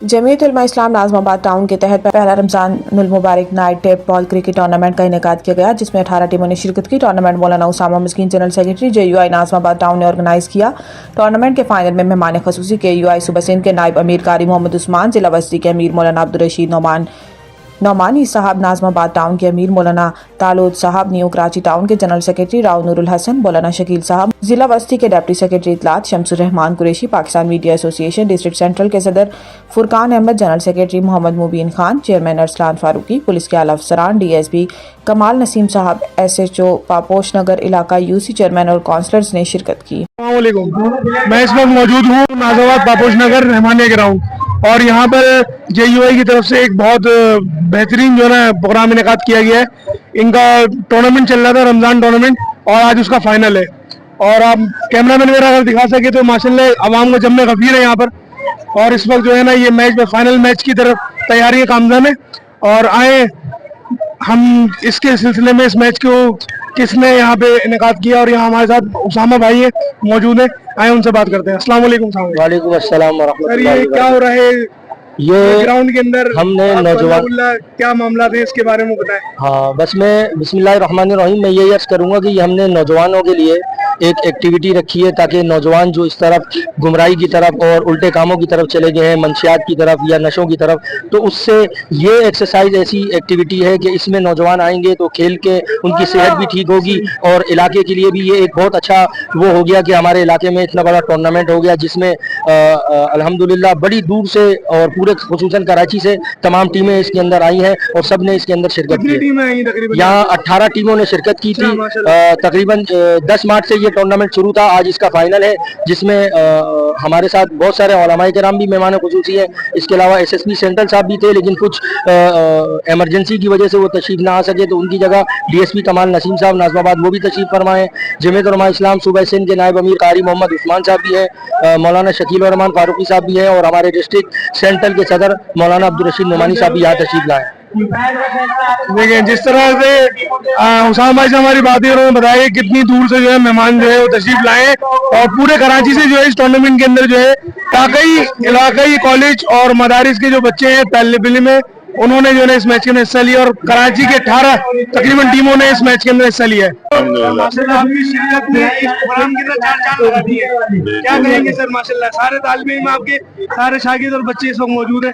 जमीयत उलमा इस्लाम Nazimabad town के तहत पहला रमज़ानुल मुबारक night tape ball cricket tournament का इनेकाद किया गया, जिसमें 18 टीमों ने शिरकत की। टूर्नामेंट मौलाना Usama Maskeen general secretary JUI Nazimabad town ने ऑर्गेनाइज किया। टूर्नामेंट के फाइनल में मेहमान खसूसी KUI सूबा सिंध के नायब अमीर कारी मोहम्मद उस्मान, जिला वस्ती के अमीर मौलाना अब्दुल रशीद नौमानी साहब, नाज़िमाबाद टाउन के अमीर मौलाना तालुद साहब, न्यू कराची टाउन के जनरल सेक्रेटरी राव नूरुल हसन, मौलाना शकील साहब, जिला वस्ती के डिप्टी सेक्रेटरी इत्तलात Shamsur Rehman Qureshi, Pakistan media association district central के सदर Furqan Ahmed, general secretary Mohammad Mubeen Khan, chairman Arsalan Farooqui, police के आला अफसरान, DSP कमाल नसीम साहब, SHO पापोश नगर इलाका UC चेयरमैन और काउंसलर्स ने शिरकत की। मैं इस वक्त मौजूद हूँ नाज़िमाबाद पापोश नगर रहमानिया ग्राउंड, और यहाँ पर JUI की तरफ से एक बहुत बेहतरीन जो है ना प्रोग्राम इनेकाद किया गया है। इनका टूर्नामेंट चल रहा था, रमजान टूर्नामेंट, और आज उसका फाइनल है। और आप कैमरामैन मेरा अगर दिखा सके तो माशाल्लाह अवाम का जम्मे गफीर है यहाँ पर, और इस वक्त जो है ना ये मैच फाइनल मैच की तरफ तैयारी कामज़ान है। और आए हम इसके सिलसिले में इस मैच को किसने यहाँ पे इनेकाद किया, और यहाँ हमारे साथ उसामा भाई है मौजूद है, आए उनसे बात करते हैं। अस्सलाम वालेकुम। वालेकुम अस्सलाम व रहमतुल्लाहि ये क्या हो रहा है ये ग्राउंड के अंदर? हमने नौजवान क्या मामला थे इसके बारे में बताएं। हाँ, बस मैं बिस्मिल्लाहिर्रहमानिर्रहीम मैं यही अर्ज करूंगा कि हमने नौजवानों के लिए एक एक्टिविटी रखी है, ताकि नौजवान जो इस तरफ गुमराही की तरफ और उल्टे कामों की तरफ चले गए हैं, मंशियात की तरफ या नशों की तरफ, तो उससे ये एक्सरसाइज ऐसी एक्टिविटी है कि इसमें नौजवान आएंगे तो खेल के उनकी सेहत भी ठीक होगी, और इलाके के लिए भी ये एक बहुत अच्छा वो हो गया कि हमारे इलाके में इतना बड़ा टूर्नामेंट हो गया, जिसमें अल्हम्दुलिल्लाह बड़ी दूर से और पूरे खुसूसन कराची से तमाम टीमें इसके अंदर आई हैं, और सब ने इसके अंदर शिरकत की। यहाँ 18 टीमों ने शिरकत की थी। तकरीबन 10 मार्च से ये टूर्नामेंट शुरू था, आज इसका फाइनल है, जिसमें हमारे साथ बहुत सारे उलमाए किराम भी मेहमान खुसूसी हैं। इसके अलावा SSP सेंट्रल साहब भी थे, लेकिन कुछ इमरजेंसी की वजह से वो तशरीफ ना आ सके, तो उनकी जगह DSP कमाल नसीम साहब नाज़िमाबाद वो भी तशरीफ फरमाए। जमीयत उलमा इस्लाम सूबा सिंध के नायब अमीर कारी मोहम्मद उस्मान साहब भी हैं, मौलाना शकील रहमान फारूकी साहब भी हैं, और हमारे डिस्ट्रिक्ट सेंट्रल के सदर मौलाना अब्दुल रशीद नौमानी साहब भी यहाँ तशरीफ लाए। देखिए जिस तरह से उसामा भाई से हमारी बात है, उन्होंने बताया कि कितनी दूर से जो है मेहमान जो है वो तशरीफ लाए, और पूरे कराची से जो है इस टूर्नामेंट के अंदर जो है इलाकाई कॉलेज और मदारिस के जो बच्चे हैं तालिब इल्म में, उन्होंने जो है इस मैच के अंदर हिस्सा लिया, और कराची के 18 तकरीबन टीमों ने इस मैच के अंदर हिस्सा लिया है। क्या कहेंगे सर? माशाल्लाह सारे तालिब इल्म आपके सारे शागिर्द और बच्चे इस वक्त मौजूद है।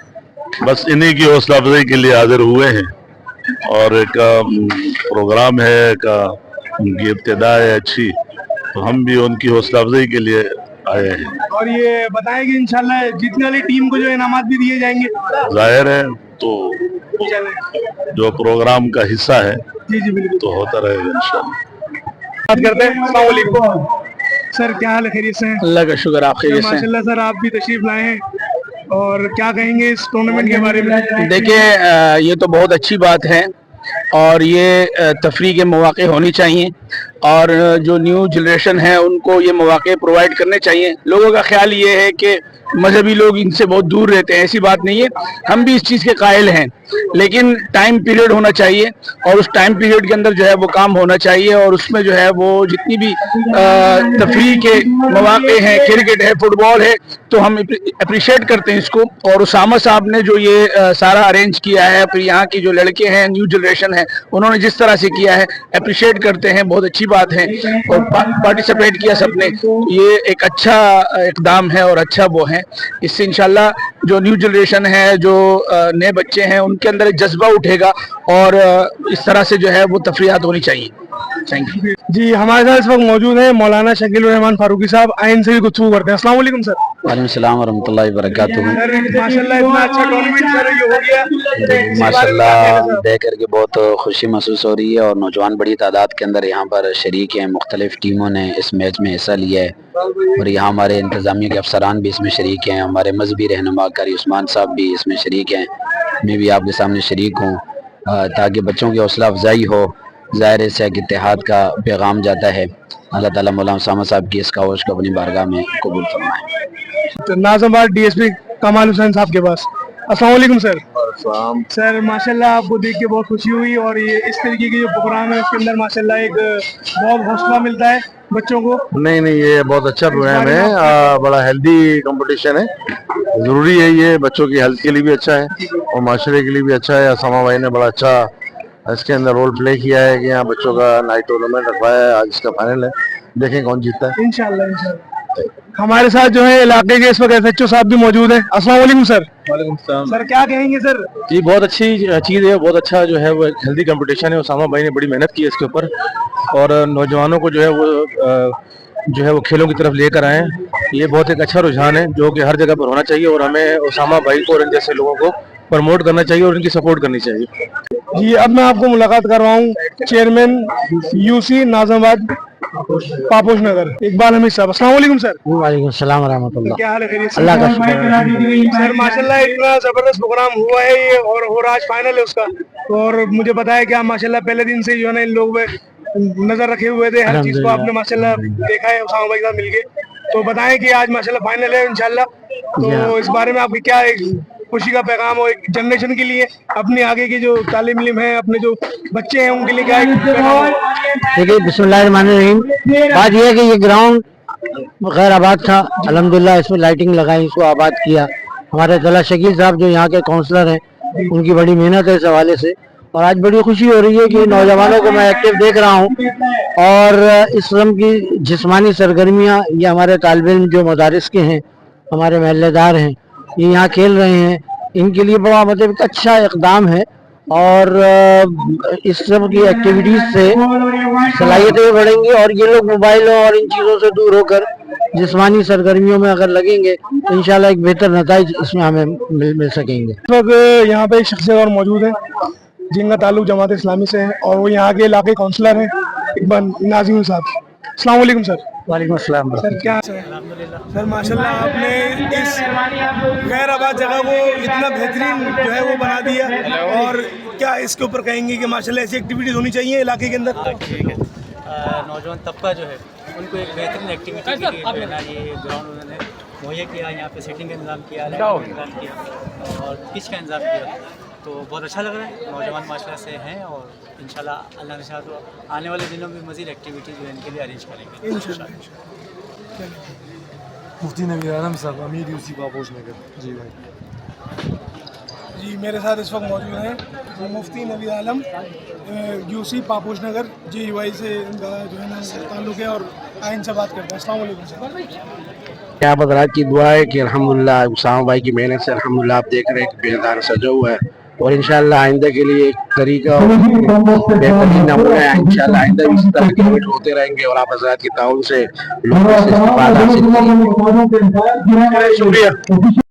बस इन्हीं की हौसला अफजाई के लिए हाजिर हुए हैं, और एक प्रोग्राम है का उनकी इब्तिदा है अच्छी, तो हम भी उनकी हौसला अफजाई के लिए आए हैं। और ये बताएं कि इंशाल्लाह जीतने वाली टीम को जो इनामात भी दिए जाएंगे। जाहिर है, तो जो प्रोग्राम का हिस्सा है जी जी बिल्कुल, तो होता रहेगा इंशाल्लाह। बात करते हैं। अस्सलाम वालेकुम सर, क्या हाल है? खैरियत से हैं? अल्लाह का शुक्र, आप खैरियत से हैं? माशाल्लाह सर, आप भी तशरीफ लाए हैं, और क्या कहेंगे इस टूर्नामेंट के बारे में? देखिए, ये तो बहुत अच्छी बात है, और ये तफरीह के मौके होनी चाहिए, और जो न्यू जनरेशन है उनको ये मौके प्रोवाइड करने चाहिए। लोगों का ख्याल ये है कि मजहबी लोग इनसे बहुत दूर रहते हैं, ऐसी बात नहीं है, हम भी इस चीज़ के कायल हैं, लेकिन टाइम पीरियड होना चाहिए, और उस टाइम पीरियड के अंदर जो है वो काम होना चाहिए, और उसमें जो है वो जितनी भी तफरीह के मौके हैं, क्रिकेट है, फुटबॉल है, तो हम अप्रिशिएट करते हैं इसको। और उसामा साहब ने जो ये सारा अरेंज किया है, फिर यहाँ की जो लड़के हैं न्यू जनरेशन है, उन्होंने जिस तरह से किया है अप्रिशिएट करते हैं, बहुत अच्छी बात है, और पार्टिसिपेट किया सबने, ये एक अच्छा इकदाम है और अच्छा वो है। इससे इंशाल्लाह जो न्यू जनरेशन है, जो नए बच्चे हैं, उनके अंदर एक जज्बा उठेगा, और इस तरह से जो है वो तफरीहात होनी चाहिए। थैंक यू जी। हमारे साथ इस वक्त मौजूद है मौलाना शकील रहमान फारूकी साहब, आइन से भी गुफ्तगू करते हैं। अस्सलाम वालेकुम सर। वालेकुम सलाम व रहमतुल्लाहि व बरकातुहू। माशाल्लाह इतना अच्छा टूर्नामेंट सर ये हो गया, माशाल्लाह देख करके बहुत खुशी महसूस हो रही है, और नौजवान बड़ी तादाद के अंदर यहाँ पर शरीक हैं, मुख्तलिफ टीमों ने इस मैच में हिस्सा लिया है, और यहाँ हमारे इंतज़ामिया के अफसरान भी इसमें शरीक हैं, हमारे मजहबी रहनुमा कारी उस्मान साहब भी इसमें शरीक हैं, मैं भी आपके सामने शरीक हूँ, ताकि बच्चों की हौसला अफजाई हो। ज़ाहिर से कि इत्तेहाद का पैगाम जाता है। अल्लाह ताला मौलाना उसामा साहब की इस काविश को अपनी बारगाह में कबूल फरमाए। नाज़िमाबाद DSP कमाल हुसैन साहब के पास। अस्सलाम वालेकुम सर। सर माशाल्लाह आपको देख के बहुत खुशी हुई, और ये इस तरीके के जो प्रोग्राम है उसके अंदर माशाल्लाह एक बहुत हौसला मिलता है बच्चों को। नहीं नहीं, ये बहुत अच्छा प्रोग्राम है, बड़ा हेल्दी कंपटीशन है। जरूरी है, ये बच्चों की हेल्थ के लिए भी अच्छा है और माशरे के लिए भी अच्छा है। असामा भाई ने बड़ा अच्छा इसके अंदर रोल प्ले किया है कि यहाँ बच्चों का नाइट टूर्नामेंट रखवाया है। आज इसका फाइनल है, देखें कौन जीतता है। इंशाल्लाह इंशाल्लाह। हमारे साथ जो है इलाके के इस वक्त SHO साहब भी मौजूद हैं। अस्सलाम वालेकुम सर। सर क्या कहेंगे सर? जी बहुत अच्छी चीज़ है, बहुत अच्छा जो है वो हेल्दी कंपटीशन है। उसामा भाई ने बड़ी मेहनत की है इसके ऊपर, और नौजवानों को जो है वो खेलों की तरफ लेकर आए। ये बहुत एक अच्छा रुझान है जो कि हर जगह पर होना चाहिए, और हमें उसामा भाई को और इन जैसे लोगों को प्रमोट करना चाहिए और इनकी सपोर्ट करनी चाहिए। जी अब मैं आपको मुलाकात करवाऊँ चेयरमैन UC नाज़माबाद पापोश नगर इकबाल हमीद साहब। अस्सलाम वालेकुम सर। वालेकुम सलाम रहमतुल्लाह। क्या हाल है? खैरियत से? अल्लाह का शुक्र है। सर माशाल्लाह इतना जबरदस्त प्रोग्राम हुआ है ये, और आज फाइनल है उसका, और मुझे पता है कि आप माशाल्लाह पहले दिन से जो है ना इन लोगों पे नजर रखे हुए थे, हर चीज को आपने माशाल्लाह देखा है उसामा भाई के साथ मिलके। तो बताएं कि आज माशाल्लाह फाइनल है इंशाल्लाह, तो इस बारे में आपकी क्या एक खुशी का पैगाम हो, एक जनरेशन के लिए, अपनी आगे की जो तालीम इल्म है, अपने जो बच्चे हैं उनके लिए क्या एक पैगाम हो? देखिए बिस्मिल्लाहिर्रहमानिर्रहीम, बात यह है कि ये ग्राउंड गैर आबाद था, अल्हम्दुलिल्लाह इसमें लाइटिंग लगाई, इसको आबाद किया। हमारे तला शकील साहब जो यहाँ के काउंसलर हैं, उनकी बड़ी मेहनत है इस हवाले से, और आज बड़ी खुशी हो रही है कि नौजवानों को मैं एक्टिव देख रहा हूँ। और इस किस्म की जिस्मानी सरगर्मियाँ ये हमारे तालिब इल्म जो मदारिस के हैं, हमारे महल्लेदार हैं, ये यहाँ खेल रहे हैं, इनके लिए बड़ा मतलब एक अच्छा इक़दाम है। और इस सब की एक्टिविटीज से सलाहियतें बढ़ेंगी, और ये लोग मोबाइलों और इन चीज़ों से दूर होकर जिस्मानी सरगर्मियों में अगर लगेंगे तो इंशाल्लाह एक बेहतर नताइज इसमें हमें मिल सकेंगे। इस वक्त यहाँ पे एक शख्सियत और मौजूद है जिनका ताल्लुक जमात इस्लामी से है, और वो यहाँ के इलाके काउंसलर हैं इकबाल नाज़िम साहब। अस्सलाम वालेकुम सर। वालेकुम अस्सलाम। सर क्या सर माशाल्लाह आपने इस गैर आबाद जगह को इतना बेहतरीन जो है वो बना दिया, और क्या इसके ऊपर कहेंगे कि माशाल्लाह ऐसी एक्टिविटीज होनी चाहिए इलाके के अंदर? ठीक है, नौजवान तबका जो है उनको एक बेहतरीन एक्टिविटी के लिए जो है ना ये ग्राउंड उन्होंने मुहैया किया, यहाँ पे सेटिंग का इंतजाम किया, इंतजाम किया और पिच का इंतजाम किया, तो बहुत अच्छा लग रहा है। नौजवान माशाल्लाह से हैं, और इंशाल्लाह अल्लाह ने चाहा तो आने वाले दिनों में मज़ीद एक्टिविटी जो है इनके लिए अरेंज करेंगे इंशाल्लाह। मुफ्ती नबी आलम साहब, अमीर UC पापोश नगर। जी भाई। जी मेरे साथ इस वक्त मौजूद हैं मुफ्ती नबी आलम UC पापोश नगर JUI से इनका जो है ना ताल्लुक़ है, और आइन से बात करते हैं। अस्सलाम वालेकुम सर। क्या बदरात की दुआ है कि अल्हम्दुलिल्लाह उसामा भाई की मेहनत से अल्हम्दुलिल्लाह आप देख रहे हैं कि बेदार सजा हुआ है, और इंशाल्लाह आइंदा के लिए एक तरीका और बेहतरीन नमूना है। इंशाल्लाह आइंदा भी इस तरह के इवेंट होते रहेंगे, और आप हज़रात के ताउन से लोगों से इस्तेफादा हासिल करेंगे। शुक्रिया।